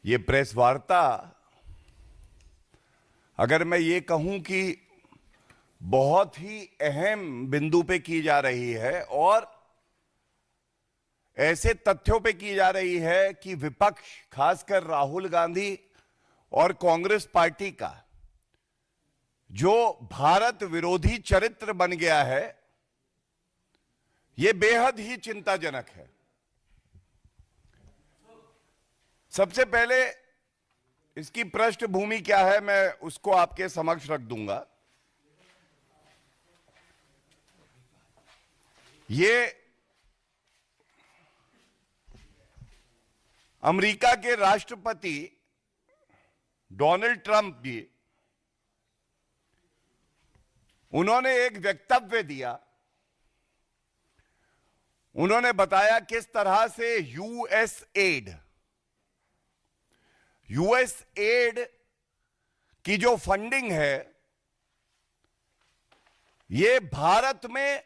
ये प्रेस वार्ता, अगर मैं ये कहूं कि बहुत ही अहम बिंदु पे की जा रही है और ऐसे तथ्यों पे की जा रही है कि विपक्ष, खासकर राहुल गांधी और कांग्रेस पार्टी का जो भारत विरोधी चरित्र बन गया है, यह बेहद ही चिंताजनक है। सबसे पहले इसकी पृष्ठभूमि क्या है, मैं उसको आपके समक्ष रख दूंगा। ये अमेरिका के राष्ट्रपति डोनाल्ड ट्रंप जी, उन्होंने एक वक्तव्य दिया। उन्होंने बताया किस तरह से यूएस एड की जो फंडिंग है, ये भारत में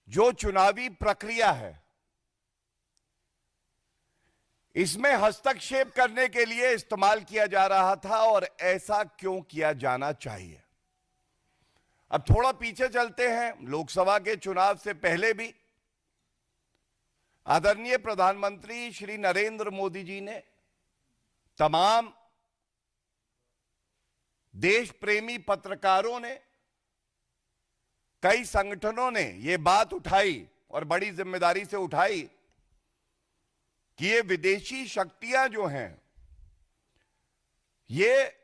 जो चुनावी प्रक्रिया है, इसमें हस्तक्षेप करने के लिए इस्तेमाल किया जा रहा था और ऐसा क्यों किया जाना चाहिए। अब थोड़ा पीछे चलते हैं। लोकसभा के चुनाव से पहले भी आदरणीय प्रधानमंत्री श्री नरेंद्र मोदी जी ने, तमाम देश प्रेमी पत्रकारों ने, कई संगठनों ने यह बात उठाई और बड़ी जिम्मेदारी से उठाई कि ये विदेशी शक्तियां जो हैं, ये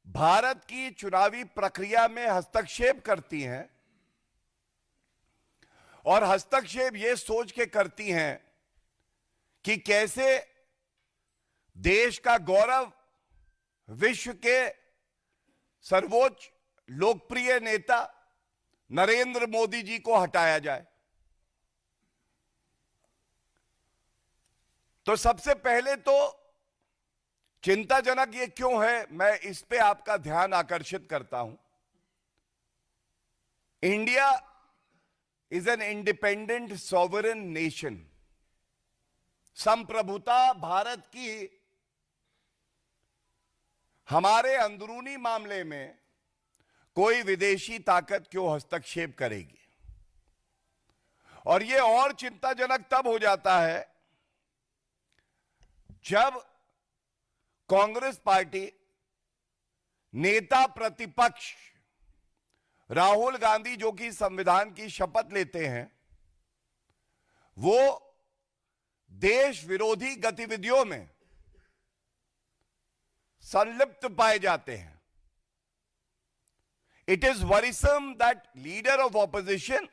भारत की चुनावी प्रक्रिया में हस्तक्षेप करती हैं और हस्तक्षेप ये सोच के करती हैं कि कैसे देश का गौरव, विश्व के सर्वोच्च लोकप्रिय नेता नरेंद्र मोदी जी को हटाया जाए। तो सबसे पहले तो चिंताजनक ये क्यों है, मैं इस पे आपका ध्यान आकर्षित करता हूं। India is an independent sovereign nation. संप्रभुता भारत की हमारे अंदरूनी मामले में कोई विदेशी ताकत क्यों हस्तक्षेप करेगी। और यह और चिंताजनक तब हो जाता है जब कांग्रेस पार्टी नेता प्रतिपक्ष राहुल गांधी, जो कि संविधान की शपथ लेते हैं, वो देश विरोधी गतिविधियों में संलिप्त पाए जाते हैं। It is worrisome that leader of opposition,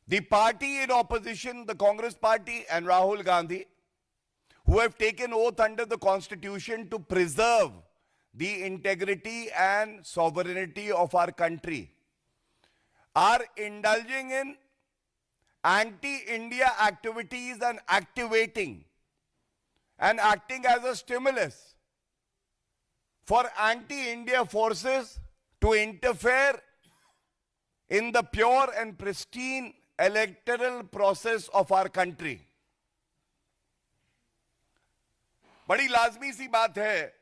the party in opposition, the Congress party and Rahul Gandhi, who have taken oath under the Constitution to preserve the integrity and sovereignty of our country, are indulging in anti-India activities and activating and acting as a stimulus for anti-India forces to interfere in the pure and pristine electoral process of our country. बड़ी लाजमी सी बात है,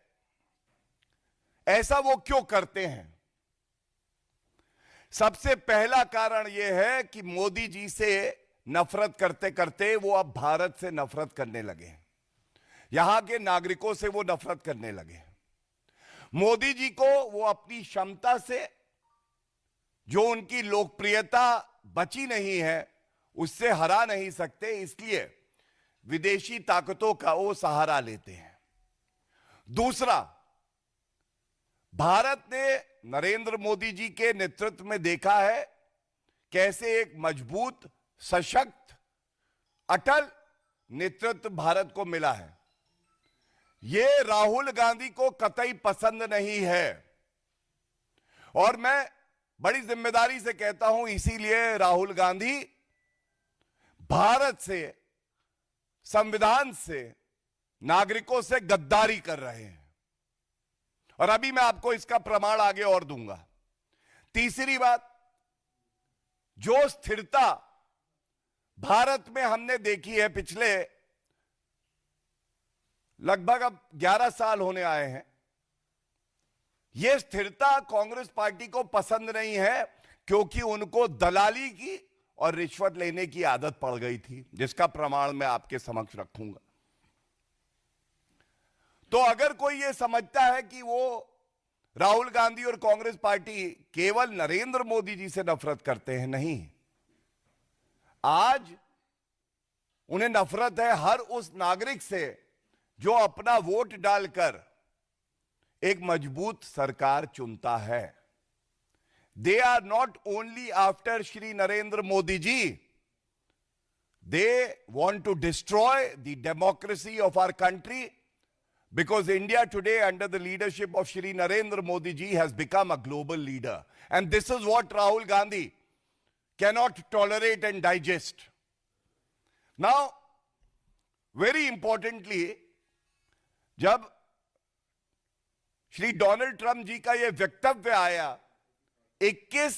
ऐसा वो क्यों करते हैं। सबसे पहला कारण यह है कि मोदी जी से नफरत करते करते वो अब भारत से नफरत करने लगे हैं, यहां के नागरिकों से वो नफरत करने लगे हैं। मोदी जी को वो अपनी क्षमता से, जो उनकी लोकप्रियता बची नहीं है, उससे हरा नहीं सकते, इसलिए विदेशी ताकतों का वो सहारा लेते हैं। दूसरा, भारत ने नरेंद्र मोदी जी के नेतृत्व में देखा है कैसे एक मजबूत, सशक्त, अटल नेतृत्व भारत को मिला है। यह राहुल गांधी को कतई पसंद नहीं है और मैं बड़ी जिम्मेदारी से कहता हूं, इसीलिए राहुल गांधी भारत से, संविधान से, नागरिकों से गद्दारी कर रहे हैं और अभी मैं आपको इसका प्रमाण आगे और दूंगा। तीसरी बात, जो स्थिरता भारत में हमने देखी है पिछले लगभग अब 11 साल होने आए हैं। यह स्थिरता कांग्रेस पार्टी को पसंद नहीं है, क्योंकि उनको दलाली की और रिश्वत लेने की आदत पड़ गई थी, जिसका प्रमाण मैं आपके समक्ष रखूंगा। तो अगर कोई यह समझता है कि वो राहुल गांधी और कांग्रेस पार्टी केवल नरेंद्र मोदी जी से नफरत करते हैं, नहीं, आज उन्हें नफरत है हर उस नागरिक से जो अपना वोट डालकर एक मजबूत सरकार चुनता है। They are not only after Shri Narendra Modi ji, they want to destroy the democracy of our country, because India today, under the leadership of Shri Narendra Modi ji, has become a global leader. And this is what Rahul Gandhi cannot tolerate and digest. Now, very importantly, जब Shri Donald Trump जी का यह वक्तव्य आया, 21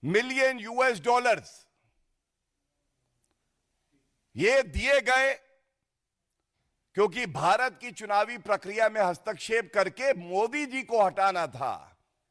million US dollars ये दिए गए क्योंकि भारत की चुनावी प्रक्रिया में हस्तक्षेप करके मोदी जी को हटाना था।